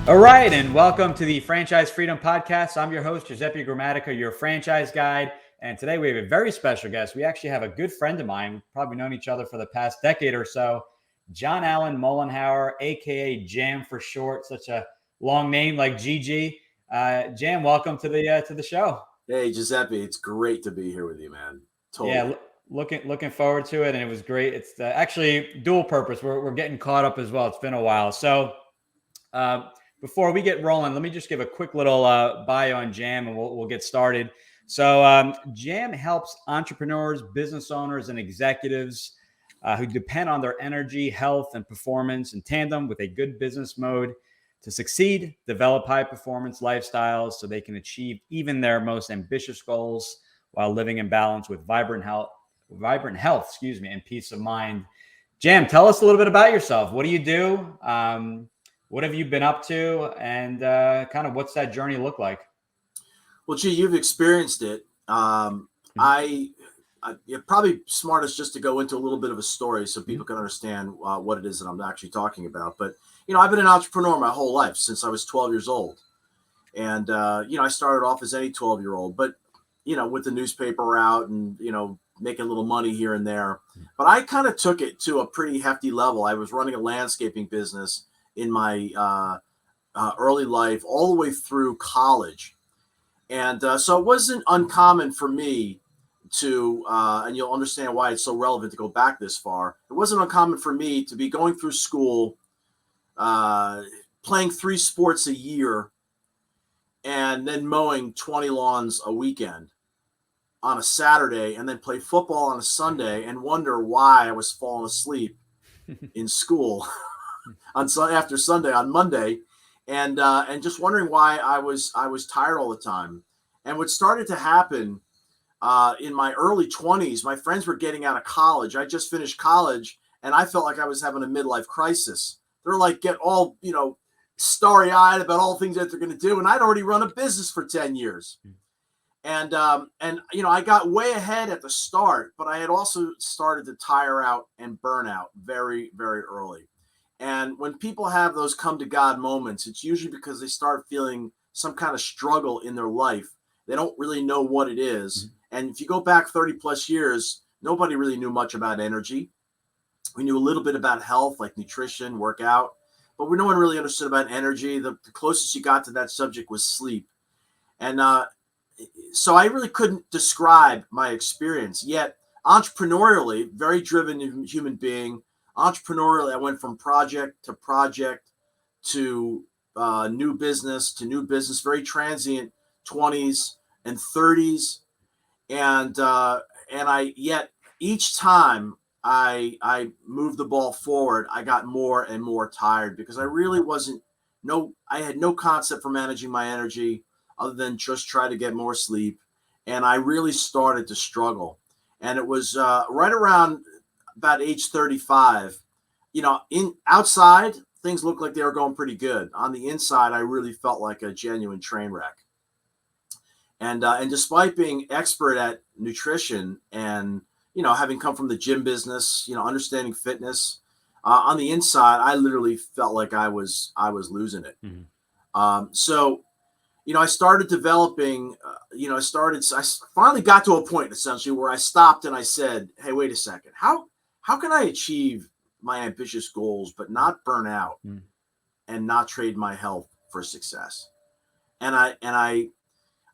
All right, and welcome to the Franchise Freedom Podcast. I'm your host, Giuseppe Grammatica, your franchise guide. And today we have a very special guest. We actually have a good friend of mine. We've probably known each other for the past decade or so, John Allen Mollenhauer, aka Jam for short. Such a long name like GG. Jam, welcome to the show. Hey Giuseppe, it's great to be here with you, man. Yeah, Totally. looking forward to it, and it was great. It's actually dual purpose. We're getting caught up as well. It's been a while, so. Uh, Before we get rolling, let me just give a quick little bio on Jam, and we'll get started. So, Jam helps entrepreneurs, business owners, and executives who depend on their energy, health, and performance in tandem with a good business mode to succeed, develop high performance lifestyles so they can achieve even their most ambitious goals while living in balance with vibrant health, and peace of mind. Jam, tell us a little bit about yourself. What do you do? What have you been up to, and kind of what's that journey look like? Well, gee, you've experienced it. You're probably smartest just to go into a little bit of a story so people can understand what it is that I'm actually talking about. But I've been an entrepreneur my whole life since I was 12 years old, and I started off as any 12-year-old, but with the newspaper route and making a little money here and there. But I kind of took it to a pretty hefty level. I was running a landscaping business in my early life, all the way through college. And so it wasn't uncommon for me to, and you'll understand why it's so relevant to go back this far. It wasn't uncommon for me to be going through school, playing 3 sports a year, and then mowing 20 lawns a weekend on a Saturday, and then play football on a Sunday and wonder why I was falling asleep in school after Sunday on Monday, and just wondering why I was tired all the time. And what started to happen in my early 20s, my friends were getting out of college. I just finished college, and I felt like I was having a midlife crisis. They're like, get all starry-eyed about all the things that they're going to do, and I'd already run a business for 10 years. And I got way ahead at the start, but I had also started to tire out and burn out very, very early. And when people have those come to God moments, it's usually because they start feeling some kind of struggle in their life. They don't really know what it is. And if you go back 30 plus years, nobody really knew much about energy. We knew a little bit about health, like nutrition, workout, but no one really understood about energy. The closest you got to that subject was sleep. And so I really couldn't describe my experience. Yet entrepreneurially, very driven human being, entrepreneurially, I went from project to project to new business to new business, very transient 20s and 30s. And yet each time I moved the ball forward, I got more and more tired because I really I had no concept for managing my energy other than just try to get more sleep. And I really started to struggle. And it was right around about age 35, in outside, things looked like they were going pretty good. On the inside, I really felt like a genuine train wreck. And despite being expert at nutrition and, having come from the gym business, understanding fitness, on the inside, I literally felt like I was losing it. So I started developing, I finally got to a point essentially where I stopped and I said, hey, wait a second, how can I achieve my ambitious goals, but not burn out and not trade my health for success? And I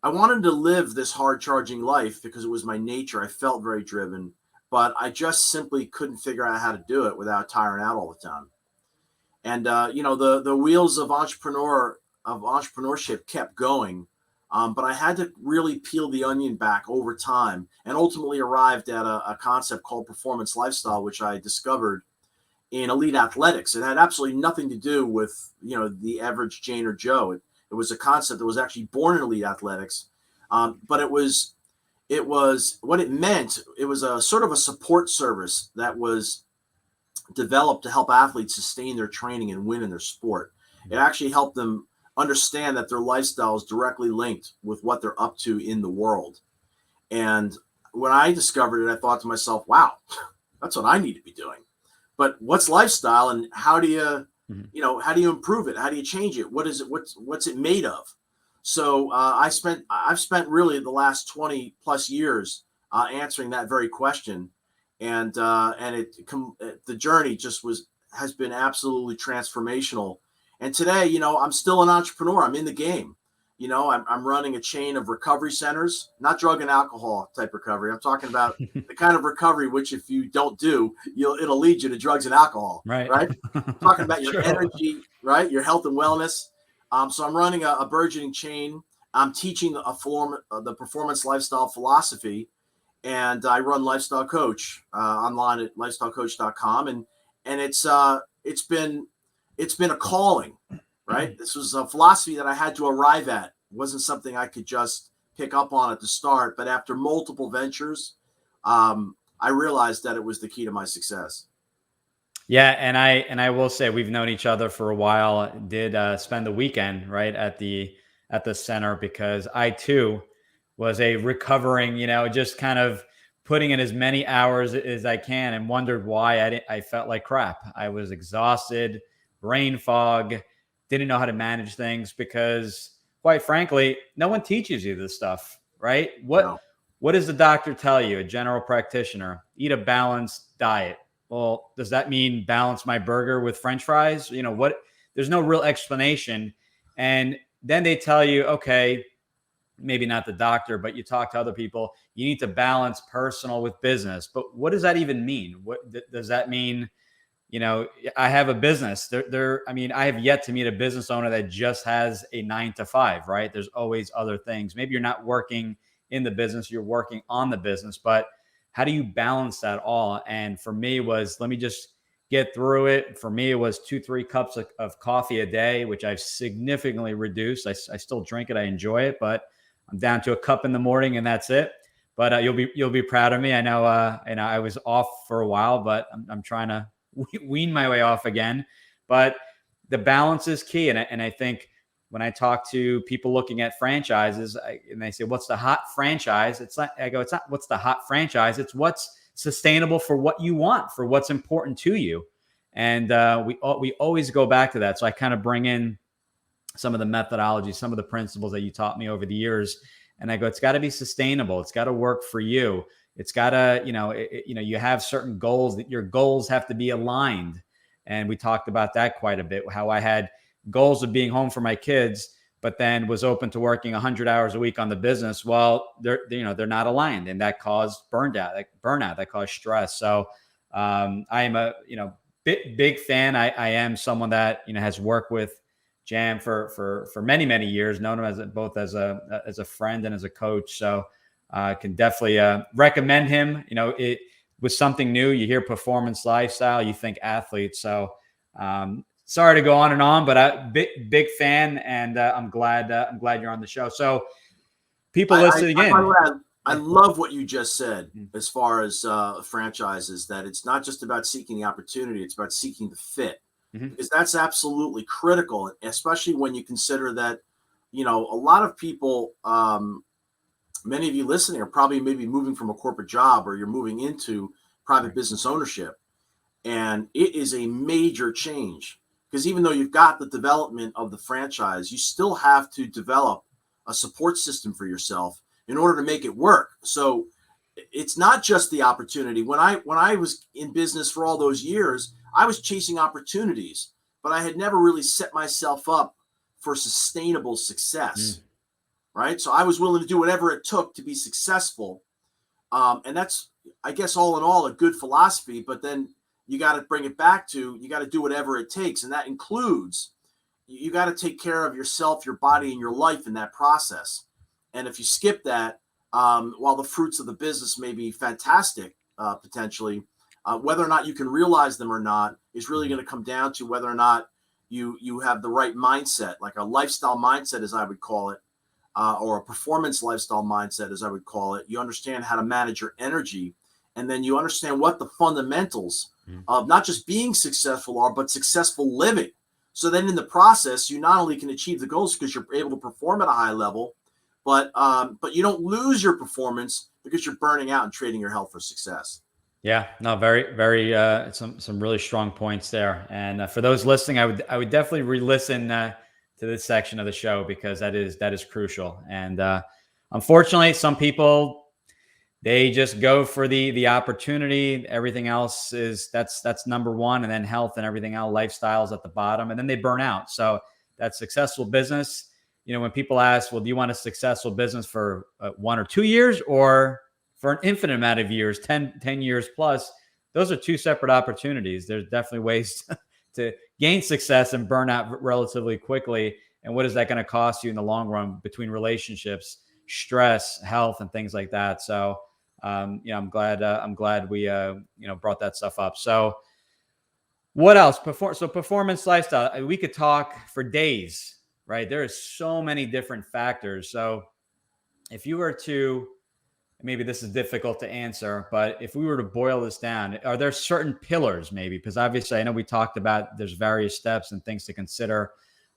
wanted to live this hard charging life because it was my nature. I felt very driven, but I just simply couldn't figure out how to do it without tiring out all the time. And, the wheels of entrepreneurship kept going. But I had to really peel the onion back over time and ultimately arrived at a concept called performance lifestyle, which I discovered in elite athletics. It had absolutely nothing to do with, the average Jane or Joe. It was a concept that was actually born in elite athletics. But it was what it meant. It was a sort of a support service that was developed to help athletes sustain their training and win in their sport. It actually helped them understand that their lifestyle is directly linked with what they're up to in the world. And when I discovered it, I thought to myself, wow, that's what I need to be doing. But what's lifestyle, and how do you Mhm. How do you improve it? How do you change it? What is it? What's it made of? So I've spent really the last 20 plus years answering that very question, and the journey has been absolutely transformational. And today, I'm still an entrepreneur. I'm in the game. I'm running a chain of recovery centers, not drug and alcohol type recovery. I'm talking about the kind of recovery which, if you don't do, it'll lead you to drugs and alcohol. Right. Right. Talking about your True. energy, right? Your health and wellness. So I'm running a burgeoning chain. I'm teaching the performance lifestyle philosophy, and I run Lifestyle Coach online at lifestylecoach.com. And it's been a calling, right? This was a philosophy that I had to arrive at. It wasn't something I could just pick up on at the start, but after multiple ventures, I realized that it was the key to my success. Yeah, and I will say we've known each other for a while. Did spend the weekend right at the center because I too was a recovering, just kind of putting in as many hours as I can, and wondered why I felt like crap. I was exhausted, brain fog, didn't know how to manage things because, quite frankly, no one teaches you this stuff, right? No. What does the doctor tell you? A general practitioner: eat a balanced diet. Well, does that mean balance my burger with French fries? What? There's no real explanation. And then they tell you, okay, maybe not the doctor, but you talk to other people, you need to balance personal with business. But what does that even mean? What does that mean? I have a business I have yet to meet a business owner that just has a 9 to 5, right? There's always other things. Maybe you're not working in the business, you're working on the business, but how do you balance that all? And for me was, let me just get through it. For me, it was 2-3 cups of coffee a day, which I've significantly reduced. I still drink it. I enjoy it, but I'm down to a cup in the morning and that's it. But you'll be proud of me. I know, I was off for a while, but I'm trying to wean my way off again. But the balance is key. And I think when I talk to people looking at franchises and they say, what's the hot franchise? It's not what's the hot franchise. It's what's sustainable for what you want, for what's important to you. And we always go back to that. So I kind of bring in some of the methodology, some of the principles that you taught me over the years. And I go, it's got to be sustainable. It's got to work for you. It's got to, you have certain goals, that your goals have to be aligned. And we talked about that quite a bit, how I had goals of being home for my kids, but then was open to working 100 hours a week on the business. Well, they're not aligned, and that caused burnout, that caused stress. So I am a, big fan. I am someone that, has worked with Jam for many, many years, known him both as a friend and as a coach. So I can definitely recommend him. It was something new. You hear performance lifestyle, you think athlete. So sorry to go on and on, but big fan, and I'm glad you're on the show. So people listening in, I love what you just said as far as franchises, that it's not just about seeking the opportunity, it's about seeking the fit. Because that's absolutely critical, especially when you consider that, a lot of people, many of you listening are probably maybe moving from a corporate job, or you're moving into private business ownership. And it is a major change, because even though you've got the development of the franchise, you still have to develop a support system for yourself in order to make it work. So it's not just the opportunity. When I was in business for all those years, I was chasing opportunities, but I had never really set myself up for sustainable success. Right. So I was willing to do whatever it took to be successful. And that's, I guess, all in all, a good philosophy. But then you got to bring it back to, you got to do whatever it takes. And that includes, you got to take care of yourself, your body, and your life in that process. And if you skip that, while the fruits of the business may be fantastic, potentially, whether or not you can realize them or not is really going to come down to whether or not you have the right mindset, like a lifestyle mindset, as I would call it, or a performance lifestyle mindset, as I would call it. You understand how to manage your energy, and then you understand what the fundamentals of not just being successful are, but successful living. So then in the process, you not only can achieve the goals because you're able to perform at a high level, but you don't lose your performance because you're burning out and trading your health for success. Yeah, no, very, very, some really strong points there. And for those listening, I would definitely re-listen to this section of the show because that is crucial. And unfortunately, some people they just go for the opportunity. Everything else that's number one, and then health and everything else, lifestyles at the bottom, and then they burn out. So that successful business, when people ask, well, do you want a successful business for 1 or 2 years or for an infinite amount of years, 10 years plus? Those are two separate opportunities. There's definitely ways to gain success and burn out relatively quickly. And what is that going to cost you in the long run between relationships, stress, health, and things like that? So, I'm glad we brought that stuff up. So what else? Performance lifestyle. We could talk for days, right? There is so many different factors. So if you were to, maybe this is difficult to answer, but if we were to boil this down, are there certain pillars maybe? Because obviously I know we talked about there's various steps and things to consider,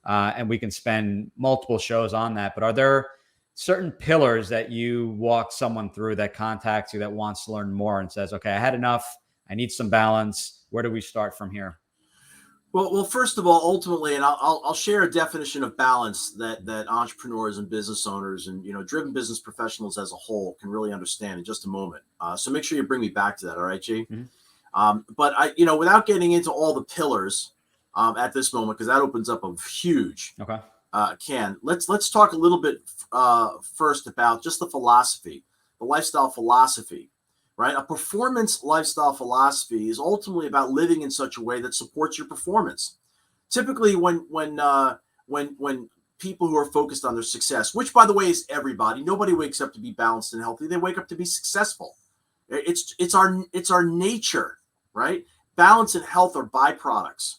and we can spend multiple shows on that. But are there certain pillars that you walk someone through that contacts you that wants to learn more and says, okay, I had enough. I need some balance. Where do we start from here? Well, first of all, ultimately, and I'll share a definition of balance that entrepreneurs and business owners and driven business professionals as a whole can really understand in just a moment. So make sure you bring me back to that, all right, G? But without getting into all the pillars at this moment, because that opens up a huge can. Let's talk a little bit first about just the philosophy, the lifestyle philosophy. Right? A performance lifestyle philosophy is ultimately about living in such a way that supports your performance. Typically, when people who are focused on their success, which by the way is everybody, nobody wakes up to be balanced and healthy. They wake up to be successful. It's our nature, right? Balance and health are byproducts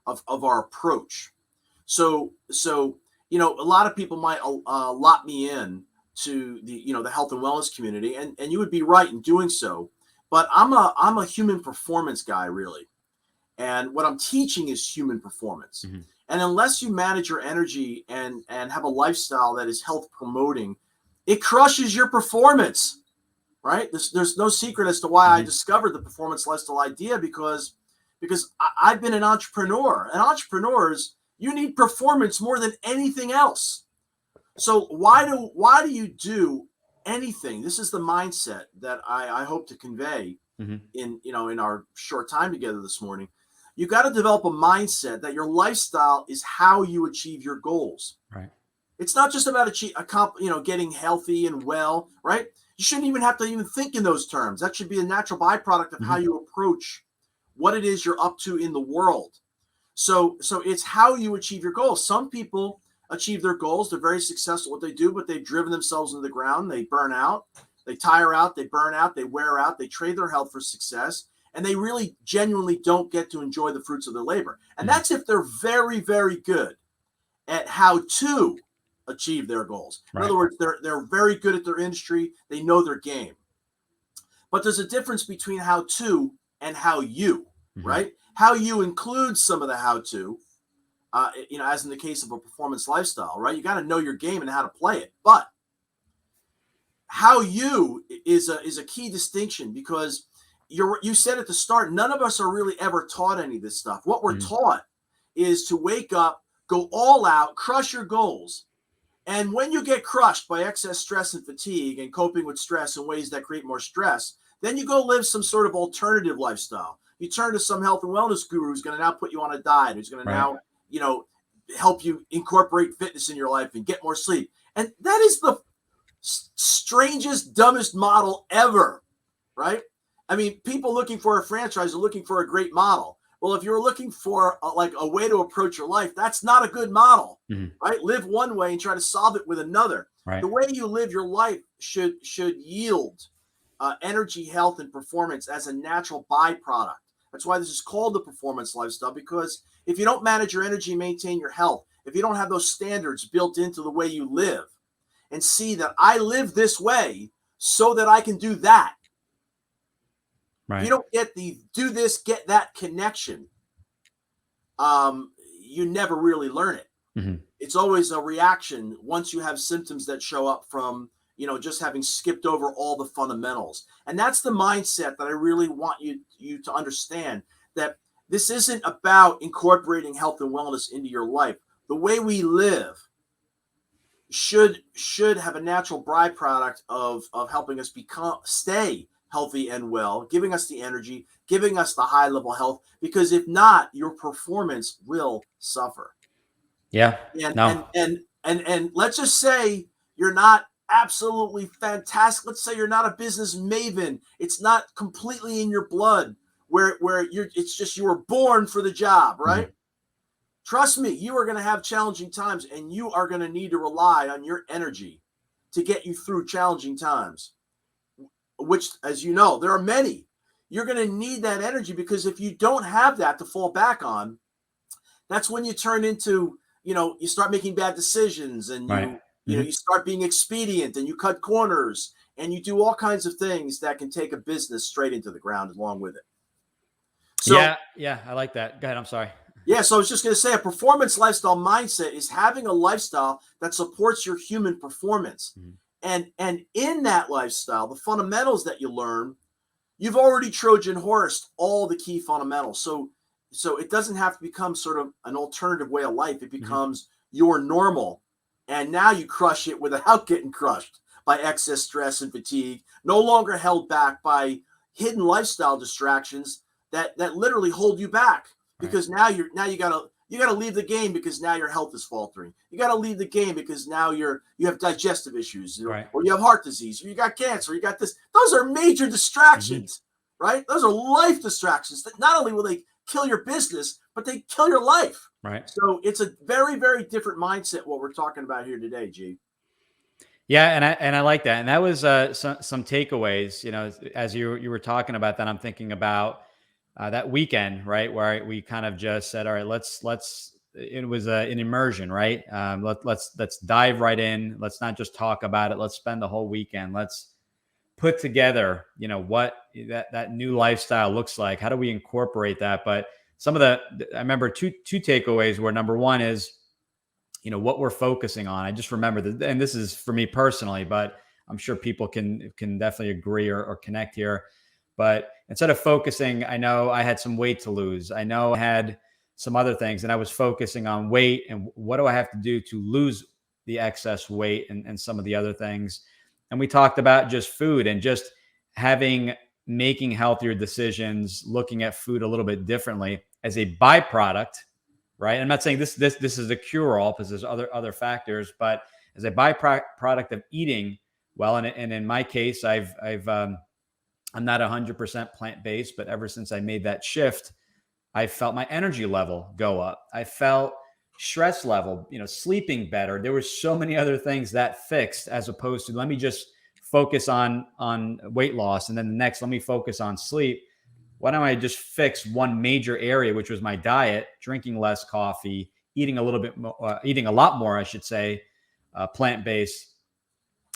of our approach. So a lot of people might lot me in to the health and wellness community, and you would be right in doing so. But I'm a human performance guy, really, and what I'm teaching is human performance. And unless you manage your energy and have a lifestyle that is health promoting, it crushes your performance. Right? There's no secret as to why I discovered the performance lifestyle idea because I've been an entrepreneur, and entrepreneurs, you need performance more than anything else. So why do you do anything? This is the mindset that I hope to convey in our short time together this morning. You got to develop a mindset that your lifestyle is how you achieve your goals. Right. It's not just about getting healthy and well, right? You shouldn't even have to even think in those terms. That should be a natural byproduct of how you approach what it is you're up to in the world. So it's how you achieve your goals. Some people achieve their goals. They're very successful at what they do, but they've driven themselves into the ground. They burn out, they tire out, they burn out, they wear out, they trade their health for success, and they really genuinely don't get to enjoy the fruits of their labor. And that's if they're very, very good at how to achieve their goals. In other words, they're very good at their industry. They know their game. But there's a difference between how to and how you, right? How you includes some of the how to, as in the case of a performance lifestyle, right? You got to know your game and how to play it. But how you is a key distinction, because you said at the start, none of us are really ever taught any of this stuff. What we're taught is to wake up, go all out, crush your goals. And when you get crushed by excess stress and fatigue and coping with stress in ways that create more stress, then you go live some sort of alternative lifestyle. You turn to some health and wellness guru who's going to now put you on a diet, who's going to now help you incorporate fitness in your life and get more sleep. And that is the strangest, dumbest model ever, right? I mean, people looking for a franchise are looking for a great model. Well, if you're looking for a way to approach your life, that's not a good model, right? Live one way and try to solve it with another. Right. The way you live your life should yield energy, health, and performance as a natural byproduct. That's why this is called the performance lifestyle, because if you don't manage your energy and maintain your health, if you don't have those standards built into the way you live and see that I live this way so that I can do that. Right. If you don't get the do this, get that connection, you never really learn it. It's always a reaction once you have symptoms that show up from just having skipped over all the fundamentals. And that's the mindset that I really want you to understand, that this isn't about incorporating health and wellness into your life. The way we live should have a natural byproduct of helping us stay healthy and well, giving us the energy, giving us the high level health, because if not, your performance will suffer. Yeah. And let's just say you're not absolutely fantastic. Let's say you're not a business maven. It's not completely in your blood where it's just you were born for the job, right? Mm-hmm. Trust me, you are going to have challenging times, and you are going to need to rely on your energy to get you through challenging times, which, as you know, there are many. You're going to need that energy, because if you don't have that to fall back on, that's when you turn into, you start making bad decisions, and you start being expedient, and you cut corners, and you do all kinds of things that can take a business straight into the ground along with it. So, yeah, I like that. Go ahead. I'm sorry. Yeah, so I was just going to say, a performance lifestyle mindset is having a lifestyle that supports your human performance. Mm-hmm. And in that lifestyle, the fundamentals that you learn, you've already Trojan horsed all the key fundamentals. So it doesn't have to become sort of an alternative way of life. It becomes your normal. And now you crush it without getting crushed by excess stress and fatigue, no longer held back by hidden lifestyle distractions that literally hold you back. Because now you gotta leave the game, because now your health is faltering. You gotta leave the game because now you have digestive issues, or you have heart disease, or you got cancer, or you got this. Those are major distractions, right? Those are life distractions that not only will they kill your business, but they kill your life. Right. So it's a very, very different mindset what we're talking about here today, G. Yeah, and I like that. And that was some takeaways. As you were talking about that, I'm thinking about that weekend, right, where we kind of just said, all right, let's. It was an immersion, right? Let's dive right in. Let's not just talk about it. Let's spend the whole weekend. Let's put together, what that new lifestyle looks like. How do we incorporate that? But some of I remember two takeaways were, number one is, what we're focusing on. I just remember that, and this is for me personally, but I'm sure people can definitely agree or connect here. But instead of focusing, I know I had some weight to lose. I know I had some other things, and I was focusing on weight and what do I have to do to lose the excess weight and some of the other things. And we talked about just food and just making healthier decisions, looking at food a little bit differently as a byproduct, right? I'm not saying this is a cure-all, because there's other factors, but as a byproduct of eating well. And in my case, I'm not 100% plant-based, but ever since I made that shift, I felt my energy level go up. I felt stress level, sleeping better. There were so many other things that fixed, as opposed to, let me just focus on weight loss, and then the next, let me focus on sleep. Why don't I just fix one major area, which was my diet, drinking less coffee, eating a lot more, I should say, plant-based.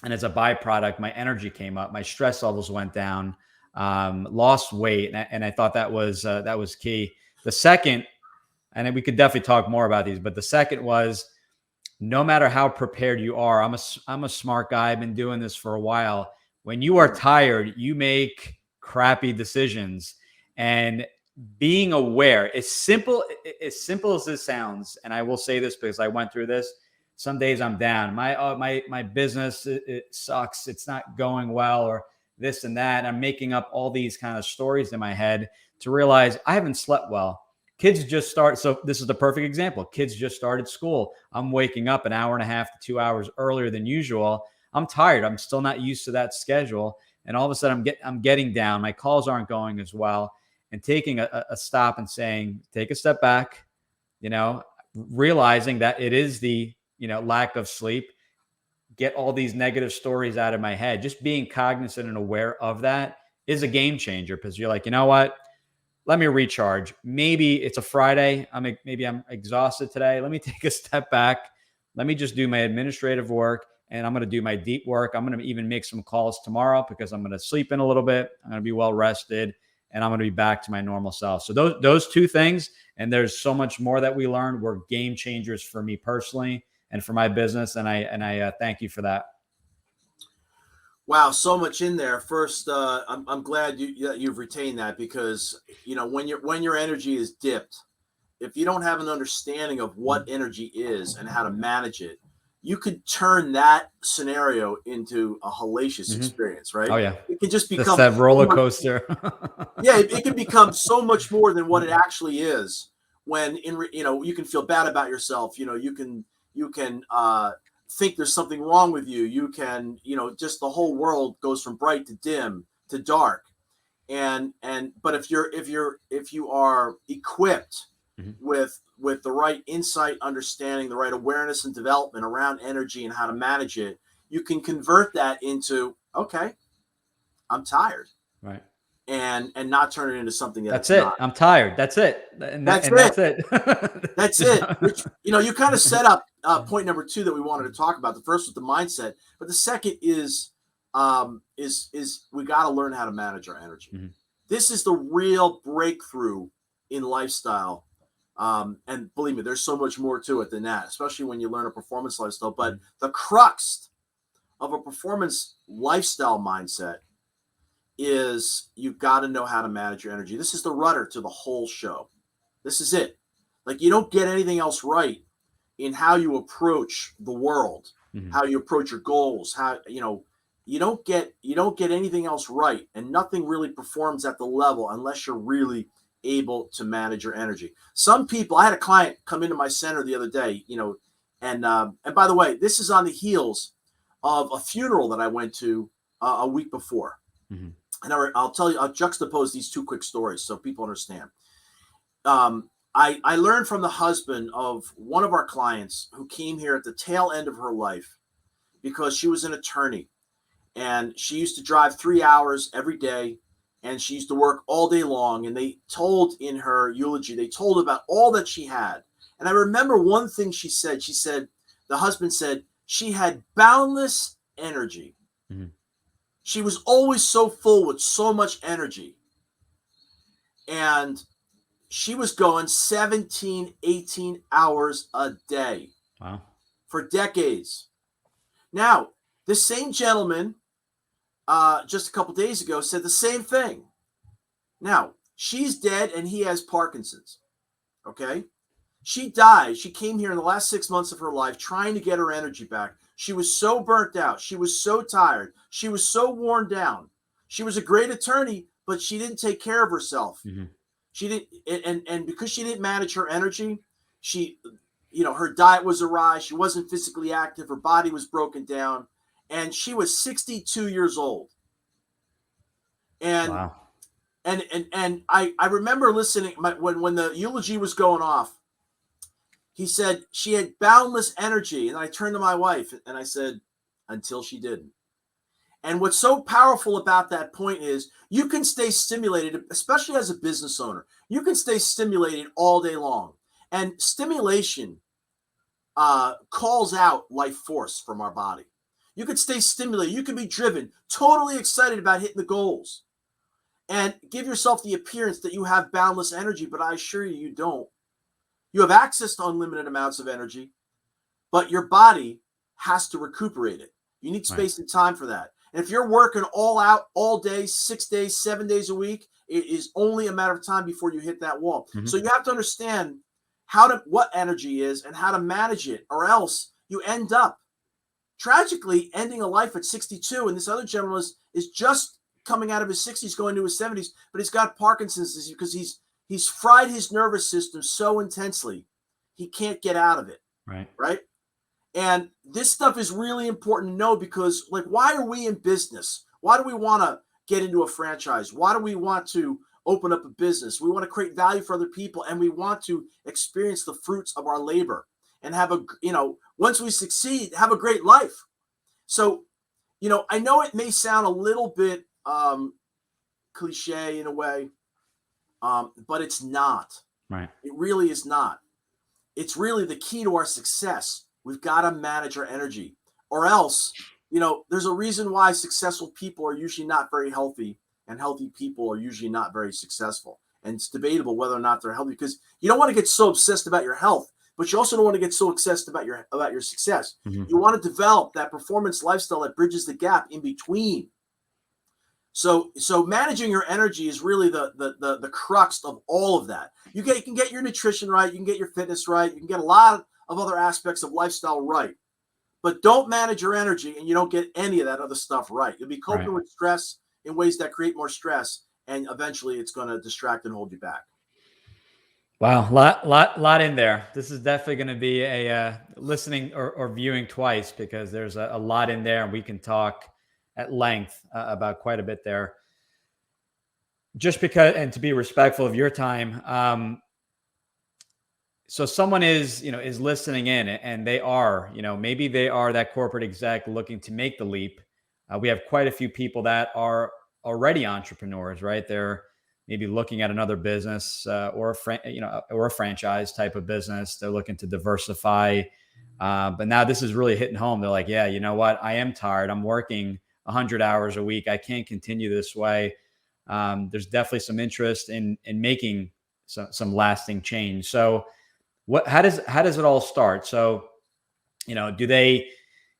And as a byproduct, my energy came up, my stress levels went down, lost weight. And I thought that was key. The second, and we could definitely talk more about these, but the second was, no matter how prepared you are, I'm a smart guy. I've been doing this for a while. When you are tired, you make crappy decisions. And being aware, as simple as this sounds, and I will say this because I went through this. Some days I'm down. My business, it sucks. It's not going well, or this and that. I'm making up all these kind of stories in my head to realize I haven't slept well. Kids just start. So this is the perfect example. Kids just started school. I'm waking up an hour and a half to 2 hours earlier than usual. I'm tired. I'm still not used to that schedule. And all of a sudden I'm getting down. My calls aren't going as well. And taking a stop and saying, take a step back, realizing that it is the, lack of sleep, get all these negative stories out of my head. Just being cognizant and aware of that is a game changer, because you're like, you know what? Let me recharge. Maybe it's a Friday. Maybe I'm exhausted today. Let me take a step back. Let me just do my administrative work, and I'm going to do my deep work. I'm going to even make some calls tomorrow, because I'm going to sleep in a little bit. I'm going to be well rested, and I'm going to be back to my normal self. So those two things, and there's so much more that we learned, were game changers for me personally and for my business. And I thank you for that. Wow, so much in there. First, I'm glad you've retained that, because when your energy is dipped, if you don't have an understanding of what energy is and how to manage it, you could turn that scenario into a hellacious Mhm. experience, right? Oh yeah, It can just just become that so roller much. coaster. Yeah, it can become so much more than what it actually is. When you can feel bad about yourself. You can think there's something wrong with you. You can, just the whole world goes from bright to dim to dark. But if you are equipped Mhm. with the right insight, understanding, the right awareness and development around energy and how to manage it, you can convert that into, okay, I'm tired, Right. and not turn it into something that That's it's not. it. I'm tired. That's it. And That's it. that's it. That's Just it. Which, you kind of set up point number two that we wanted to talk about. The first was the mindset, but the second is we got to learn how to manage our energy. Mhm. This is the real breakthrough in lifestyle. And believe me, there's so much more to it than that, especially when you learn a performance lifestyle. But the crux of a performance lifestyle mindset is you've got to know how to manage your energy. This is the rudder to the whole show. This is it. Like, you don't get anything else right in how you approach the world, Mhm. how you approach your goals, how you don't get anything else right, and nothing really performs at the level unless you're really able to manage your energy. Some people, I had a client come into my center the other day, and by the way, this is on the heels of a funeral that I went to a week before. Mhm. And I'll tell you, I'll juxtapose these two quick stories so people understand. I learned from the husband of one of our clients who came here at the tail end of her life because she was an attorney, and she used to drive 3 hours every day, and she used to work all day long. And they told in her eulogy, they told about all that she had. And I remember one thing she said. She said, the husband said, she had boundless energy. Mhm. She was always so full with so much energy. And she was going 17, 18 hours a day Wow. for decades. Now, this same gentleman, just a couple days ago, said the same thing. Now, she's dead and he has Parkinson's. Okay? She died. She came here in the last 6 months of her life trying to get her energy back. She was so burnt out. She was so tired. She was so worn down. She was a great attorney, but she didn't take care of herself. Mhm. She didn't, and because she didn't manage her energy, she, her diet was awry. She wasn't physically active. Her body was broken down, and she was 62 years old. And Wow. I remember listening when the eulogy was going off. He said she had boundless energy, and I turned to my wife and I said, until she didn't. And what's so powerful about that point is you can stay stimulated, especially as a business owner. You can stay stimulated all day long. And stimulation calls out life force from our body. You can stay stimulated. You can be driven, totally excited about hitting the goals, and give yourself the appearance that you have boundless energy. But I assure you, you don't. You have access to unlimited amounts of energy, but your body has to recuperate it. You need Right. space and time for that. And if you're working all out all day, 6 days, 7 days a week, it is only a matter of time before you hit that wall. Mhm. So you have to understand what energy is and how to manage it, or else you end up tragically ending a life at 62. And this other gentleman is just coming out of his 60s, going to his 70s, but he's got Parkinson's disease because he's fried his nervous system so intensely he can't get out of it. Right. Right. And this stuff is really important to know, because, like, why are we in business? Why do we want to get into a franchise? Why do we want to open up a business? We want to create value for other people, and we want to experience the fruits of our labor and have once we succeed, have a great life. So, I know it may sound a little bit cliche in a way, but it's not. Right. It really is not. It's really the key to our success. We've got to manage our energy, or else, there's a reason why successful people are usually not very healthy, and healthy people are usually not very successful. And it's debatable whether or not they're healthy, because you don't want to get so obsessed about your health, but you also don't want to get so obsessed about your success. Mm-hmm. You want to develop that performance lifestyle that bridges the gap in between. So managing your energy is really the crux of all of that. You can get your nutrition right, you can get your fitness right, you can get a lot of other aspects of lifestyle right. But don't manage your energy and you don't get any of that other stuff right. You'll be coping with stress in ways that create more stress, and eventually it's going to distract and hold you back. Wow, lot in there. This is definitely going to be a listening or viewing twice, because there's a lot in there, and we can talk at length about quite a bit there. Just because, and to be respectful of your time. So someone is listening in, and they are, maybe they are that corporate exec looking to make the leap. We have quite a few people that are already entrepreneurs, right? They're maybe looking at another business or a franchise type of business. They're looking to diversify. But now this is really hitting home. They're like, yeah, you know what? I am tired. I'm working 100 hours a week. I can't continue this way. There's definitely some interest in making some lasting change. So how does it all start? So,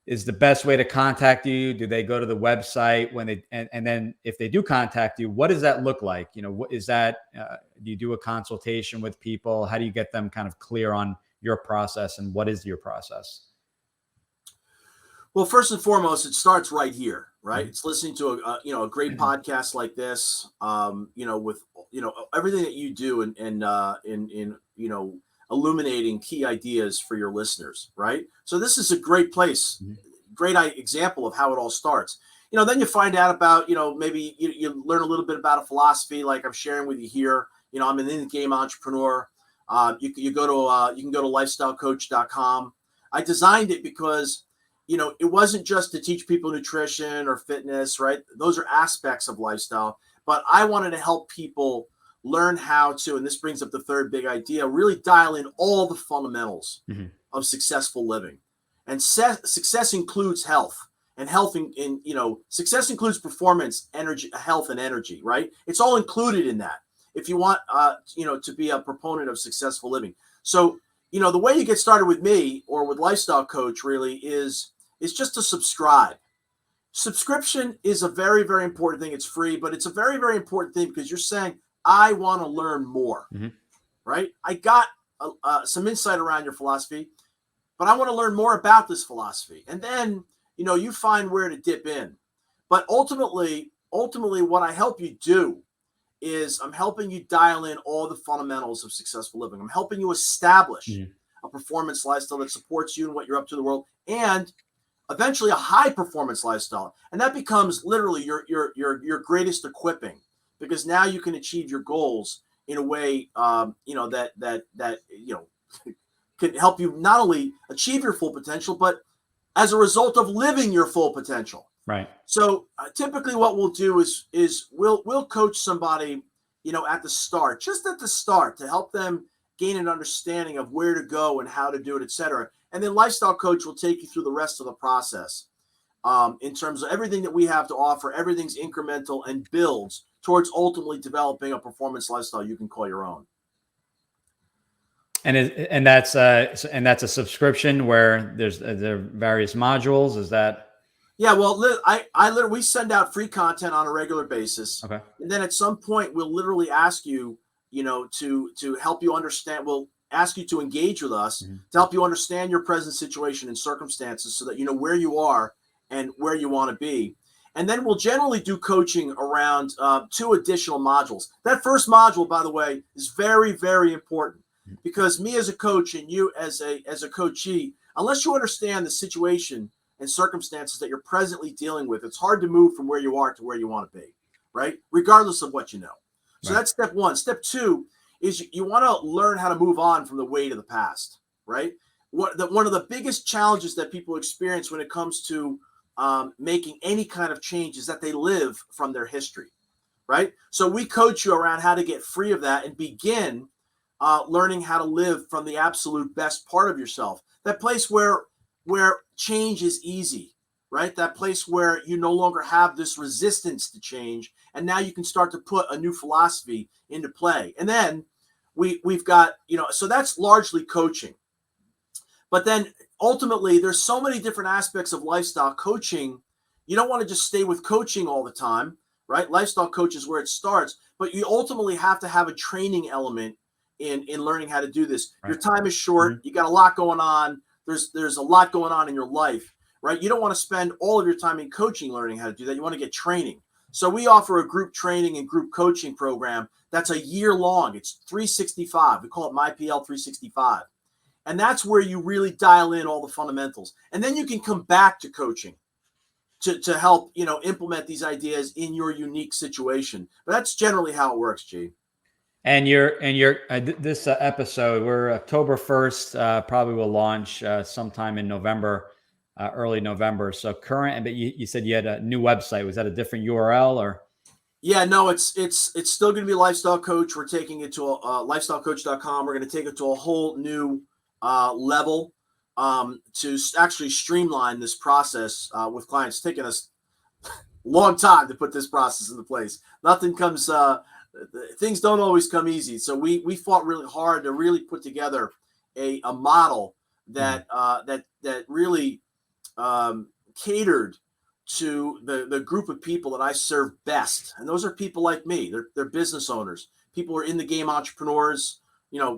is the best way to contact you? Do they go to the website and then if they do contact you, what does that look like? What is that? Do you do a consultation with people? How do you get them kind of clear on your process, and what is your process? Well, first and foremost, it starts right here, right? Mm-hmm. It's listening to a great podcast like this, with everything that you do in illuminating key ideas for your listeners, right? So this is a great place, great example of how it all starts. Then you find out about, maybe you learn a little bit about a philosophy like I'm sharing with you here. I'm an in-game entrepreneur. You can go to lifestylecoach.com. I designed it because, it wasn't just to teach people nutrition or fitness, right? Those are aspects of lifestyle, but I wanted to help people learn how to, and this brings up the third big idea, really dial in all the fundamentals of successful living. And success includes health, and health in success includes performance, energy, health, and energy, right? It's all included in that. If you want, to be a proponent of successful living. So, the way you get started with me or with Lifestyle Coach really is just to subscribe. Subscription is a very, very important thing. It's free, but it's a very, very important thing because you're saying, I want to learn more, right? I got some insight around your philosophy, but I want to learn more about this philosophy. And then, you find where to dip in. But ultimately, what I help you do is I'm helping you dial in all the fundamentals of successful living. I'm helping you establish a performance lifestyle that supports you and what you're up to in the world, and eventually a high performance lifestyle. And that becomes literally your greatest equipping, because now you can achieve your goals in a way, that can help you not only achieve your full potential, but as a result of living your full potential. Right. So typically what we'll do is we'll coach somebody, at the start, just at the start, to help them gain an understanding of where to go and how to do it, et cetera. And then Lifestyle Coach will take you through the rest of the process. In terms of everything that we have to offer, everything's incremental and builds towards ultimately developing a performance lifestyle you can call your own. And that's a subscription where there are various modules. Is that? Yeah, well, we send out free content on a regular basis. Okay. And then at some point we'll literally ask you, to help you understand. We'll ask you to engage with us to help you understand your present situation and circumstances so that you know where you are and where you want to be. And then we'll generally do coaching around 2 additional modules. That first module, by the way, is very, very important, because me as a coach and you as a coachee, unless you understand the situation and circumstances that you're presently dealing with, it's hard to move from where you are to where you want to be, right? Regardless of what you know. So that's step 1. Step 2 is you want to learn how to move on from the weight of the past, right? One of the biggest challenges that people experience when it comes to making any kind of change is that they live from their history, right? So we coach you around how to get free of that and begin learning how to live from the absolute best part of yourself. That place where change is easy, right? That place where you no longer have this resistance to change, and now you can start to put a new philosophy into play. And then we've got, so that's largely coaching. But then ultimately, there's so many different aspects of lifestyle coaching. You don't want to just stay with coaching all the time, right? Lifestyle coach is where it starts, but you ultimately have to have a training element in learning how to do this. Right. Your time is short. Mm-hmm. You got a lot going on. There's a lot going on in your life, right? You don't want to spend all of your time in coaching learning how to do that. You want to get training. So we offer a group training and group coaching program that's a year long. It's 365. We call it MyPL 365. And that's where you really dial in all the fundamentals. And then you can come back to coaching to help, implement these ideas in your unique situation. But that's generally how it works, G. And this episode, we're October 1st, probably will launch sometime in November, early November. So current, but you said you had a new website. Was that a different URL or? Yeah, no, it's still going to be Lifestyle Coach. We're taking it to lifestylecoach.com. We're going to take it to a whole new level to actually streamline this process with clients. It's taken us a long time to put this process into place. Nothing comes, things don't always come easy. So we fought really hard to really put together a model that that really catered to the group of people that I serve best. And those are people like me. They're business owners. People who are in the game, entrepreneurs,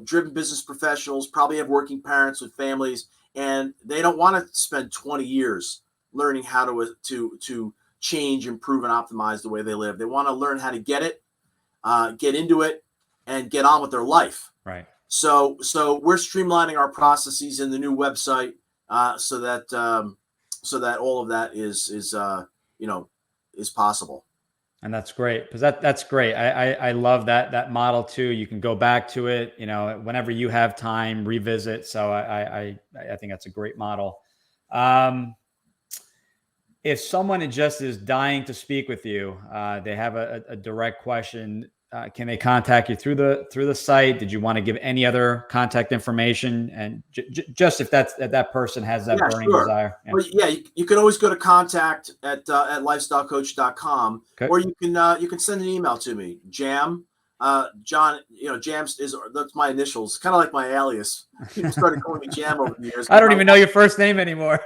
driven business professionals, probably have working parents with families, and they don't want to spend 20 years learning how to change, improve, and optimize the way they live. They want to learn how to get into it, and get on with their life. Right. So we're streamlining our processes in the new website so that all of that is possible. And that's great, because that's great. I love that model too. You can go back to it, whenever you have time, revisit. So I think that's a great model. If someone just is dying to speak with you, they have a direct question. Can they contact you through the site? Did you want to give any other contact information? And just if that person has that burning desire. Yeah. Well, you can always go to contact at lifestylecoach.com, okay. Or you can send an email to me, Jam. John, Jam that's my initials, kind of like my alias. People started calling me Jam over the years. I don't even know your first name anymore.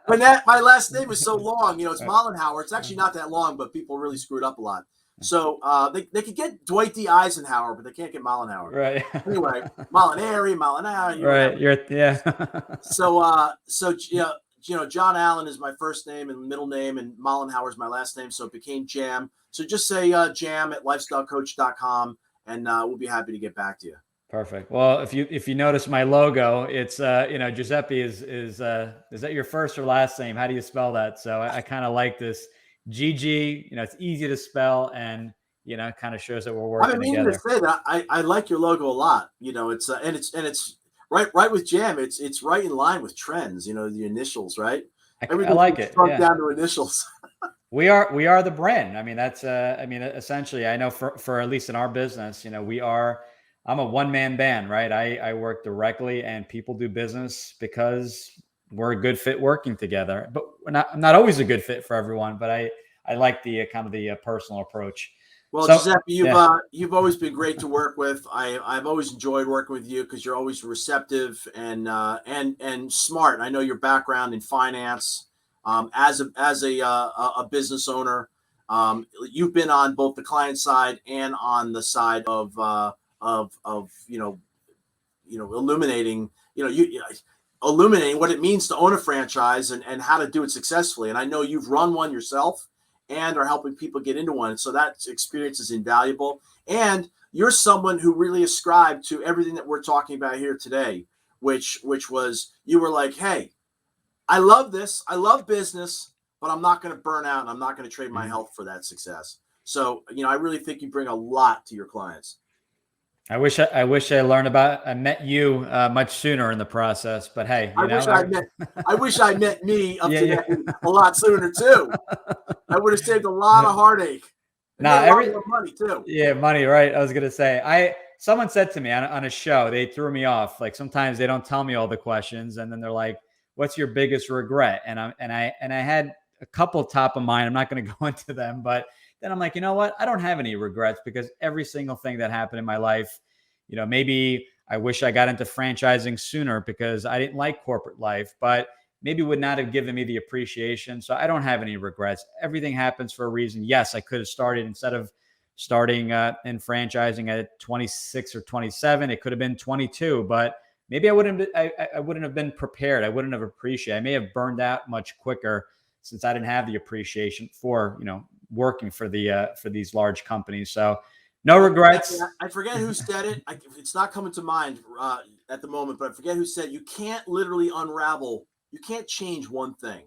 But my last name is so long. It's Mollenhauer. It's actually not that long, but people really screwed up a lot. So they could get Dwight D. Eisenhower, but they can't get Mollenhauer. Right. Anyway, Mollenhauer. Right. So John Allen is my first name and middle name, and Mollenhauer is my last name. So it became Jam. So just say Jam at lifestylecoach.com, and we'll be happy to get back to you. Perfect. Well, if you notice my logo, it's Giuseppe is that your first or last name? How do you spell that? So I kind of like this. GG, it's easy to spell, and kind of shows that we're working together. To say that I like your logo a lot. It's and it's right with Jam. It's right in line with trends. The initials, right? I like it. Yeah. Down to initials. We are the brand. I mean, that's essentially. I know for at least in our business, I'm a one-man band, right? I work directly, and people do business because we're a good fit working together. But I'm not always a good fit for everyone, but I like the kind of the personal approach. Well, Giuseppe, you've always been great to work with. I've always enjoyed working with you because you're always receptive and smart. I know your background in finance, as a business owner. You've been on both the client side and on the side of illuminating what it means to own a franchise and how to do it successfully. And I know you've run one yourself and are helping people get into one. So that experience is invaluable. And you're someone who really ascribed to everything that we're talking about here today, which was, you were like, hey, I love this. I love business, but I'm not going to burn out, and I'm not going to trade my health for that success. So, I really think you bring a lot to your clients. I wish I met you much sooner in the process, but hey, I wish I met me a lot sooner too. I would have saved a lot of heartache. Money too. Yeah, money, right? I was gonna say, someone said to me on a show, they threw me off. Like sometimes they don't tell me all the questions, and then they're like, "What's your biggest regret?" And I had a couple top of mind. I'm not going to go into them, but then I'm like, you know what? I don't have any regrets, because every single thing that happened in my life, maybe I wish I got into franchising sooner because I didn't like corporate life, but maybe would not have given me the appreciation. So I don't have any regrets. Everything happens for a reason. Yes, I could have started instead of starting in franchising at 26 or 27. It could have been 22, but maybe I wouldn't have been prepared. I wouldn't have appreciated. I may have burned out much quicker since I didn't have the appreciation for, working for these large companies. So no regrets. I forget who said it. It's not coming to mind at the moment, but I forget who said you can't literally unravel. You can't change one thing.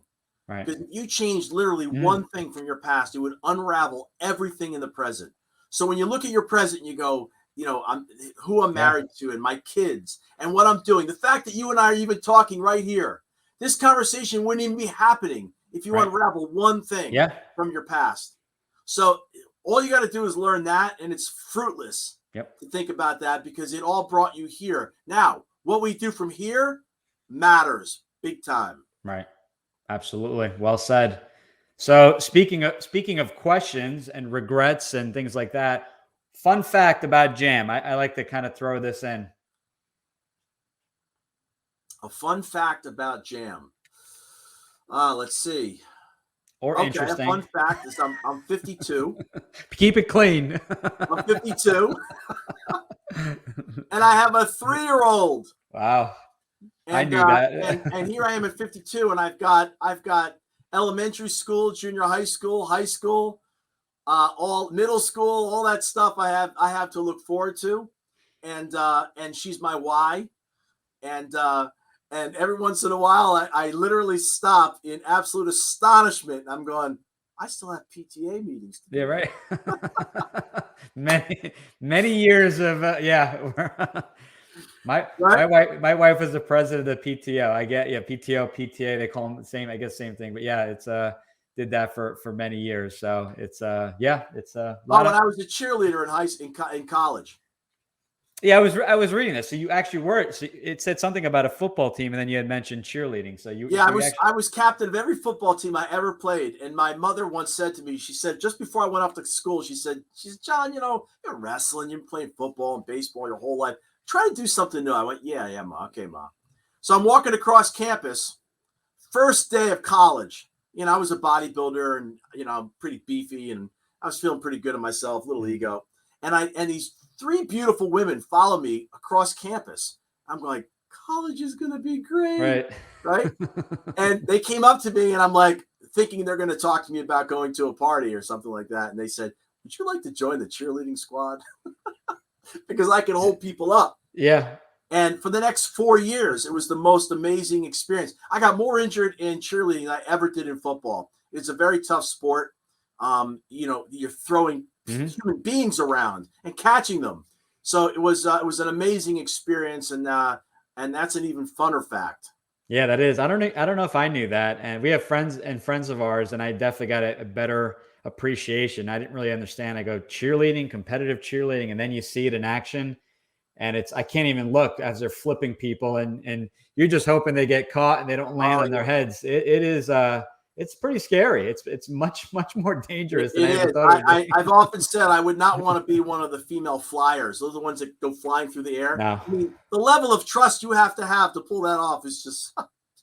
Right. Because if you changed literally one thing from your past, it would unravel everything in the present. So when you look at your present and you go, who I'm married to and my kids and what I'm doing, the fact that you and I are even talking right here, this conversation wouldn't even be happening if you unravel one thing from your past. So all you got to do is learn that, and it's fruitless to think about that because it all brought you here. Now, what we do from here matters big time. Right. Absolutely. Well said. So speaking of questions and regrets and things like that, fun fact about Jam. I like to kind of throw this in. A fun fact about Jam. Let's see. Or interesting. A fun fact is I'm 52. Keep it clean. I'm 52. And I have a 3-year-old. Wow. And, I knew that. and here I am at 52, and I've got elementary school, junior high school, all middle school, all that stuff I have to look forward to. And she's my why. And every once in a while, I literally stop in absolute astonishment. I'm going, I still have PTA meetings to do. Yeah, right. many years of My wife was the president of the PTO. I get PTA. They call them the same. I guess same thing. But yeah, it's did that for many years. So it's it's a lot. When I was a cheerleader in college. Yeah, I was reading this. So you actually were. So it said something about a football team, and then you had mentioned cheerleading. So I was captain of every football team I ever played. And my mother once said to me, she said, just before I went off to school, she said, John, you're wrestling, you're playing football and baseball your whole life. Try to do something new. I went, yeah, Ma. Okay, Ma. So I'm walking across campus, first day of college. I was a bodybuilder and, I'm pretty beefy and I was feeling pretty good in myself, little ego. And these 3 beautiful women follow me across campus. I'm like, college is going to be great. Right. And they came up to me and I'm like thinking they're going to talk to me about going to a party or something like that. And they said, would you like to join the cheerleading squad? Because I can hold people up. Yeah. And for the next 4 years, it was the most amazing experience. I got more injured in cheerleading than I ever did in football. It's a very tough sport. You're throwing human beings around and catching them. So it was an amazing experience, and that's an even funner fact. Yeah, that is. I don't know if I knew that. And we have friends of ours, and I definitely got a better appreciation. I didn't really understand. I go cheerleading, competitive cheerleading, and then you see it in action, and I can't even look as they're flipping people, and you're just hoping they get caught and they don't land on their heads. It is it's pretty scary. It's much more dangerous than I ever thought it would be. I've often said I would not want to be one of the female flyers. Those are the ones that go flying through the air. No. I mean, the level of trust you have to pull that off is just.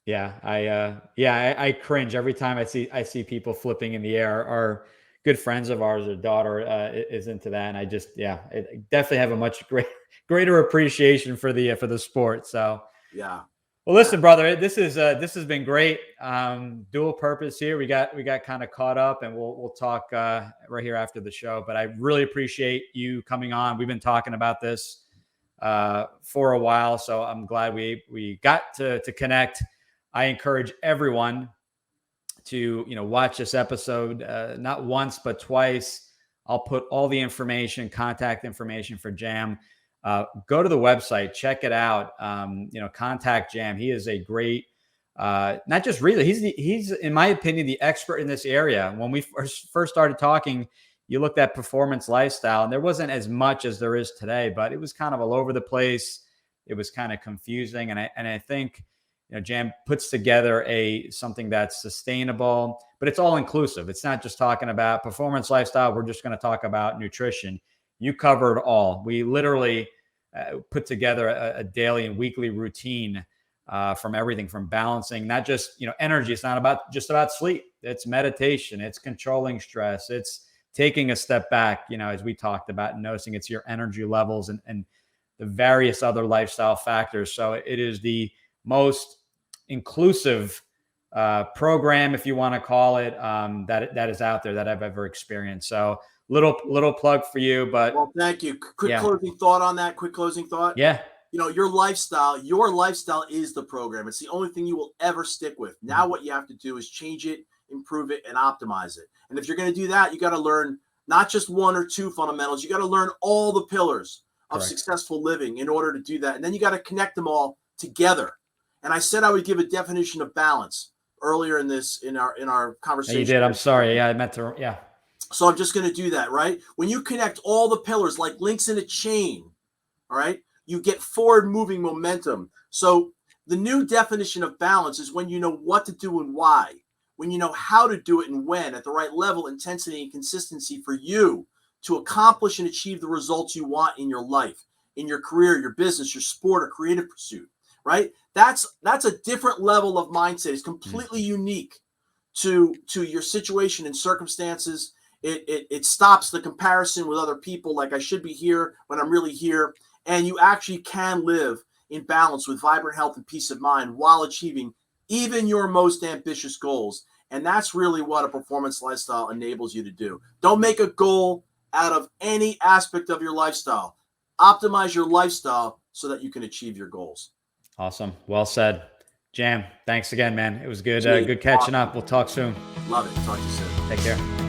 Yeah, I cringe every time I see people flipping in the air. Our good friends of ours, their daughter is into that, and I definitely have a much greater appreciation for the sport. So yeah. Well, listen, brother, this has been great. Dual purpose here. We got kind of caught up, and we'll talk right here after the show. But I really appreciate you coming on. We've been talking about this for a while, so I'm glad we got to connect. I encourage everyone to watch this episode not once but twice. I'll put all the information, contact information for Jam. Go to the website, check it out. Contact Jam. He is a great, not just really, he's in my opinion, the expert in this area. When we first started talking, you looked at performance lifestyle, and there wasn't as much as there is today, but it was kind of all over the place. It was kind of confusing. And I think, Jam puts together something that's sustainable, but it's all inclusive. It's not just talking about performance lifestyle. We're just going to talk about nutrition. You covered all. We literally put together a daily and weekly routine from everything from balancing, not just, energy. It's not just about sleep. It's meditation. It's controlling stress. It's taking a step back, as we talked about, and noticing it's your energy levels and the various other lifestyle factors. So it is the most inclusive program, if you want to call it, that is out there that I've ever experienced. So little plug for you, but well, thank you. Quick closing thought on that. Quick closing thought. Yeah. Your lifestyle is the program. It's the only thing you will ever stick with. Now what you have to do is change it, improve it, and optimize it. And if you're going to do that, you got to learn not just one or two fundamentals. You got to learn all the pillars of successful living in order to do that. And then you got to connect them all together. And I said I would give a definition of balance earlier in our conversation. You did. I'm sorry. Yeah, I meant to. Yeah. So I'm just going to do that, right? When you connect all the pillars like links in a chain, all right, you get forward moving momentum. So the new definition of balance is when you know what to do and why, when you know how to do it and when, at the right level, intensity, and consistency for you to accomplish and achieve the results you want in your life, in your career, your business, your sport, or creative pursuit, right? That's a different level of mindset. It's completely unique to your situation and circumstances. It stops the comparison with other people, like I should be here when I'm really here. And you actually can live in balance with vibrant health and peace of mind while achieving even your most ambitious goals. And that's really what a performance lifestyle enables you to do. Don't make a goal out of any aspect of your lifestyle. Optimize your lifestyle so that you can achieve your goals. Awesome. Well said. Jam, thanks again, man. It was good. Good catching up. We'll talk soon. Love it. Talk to you soon. Take care.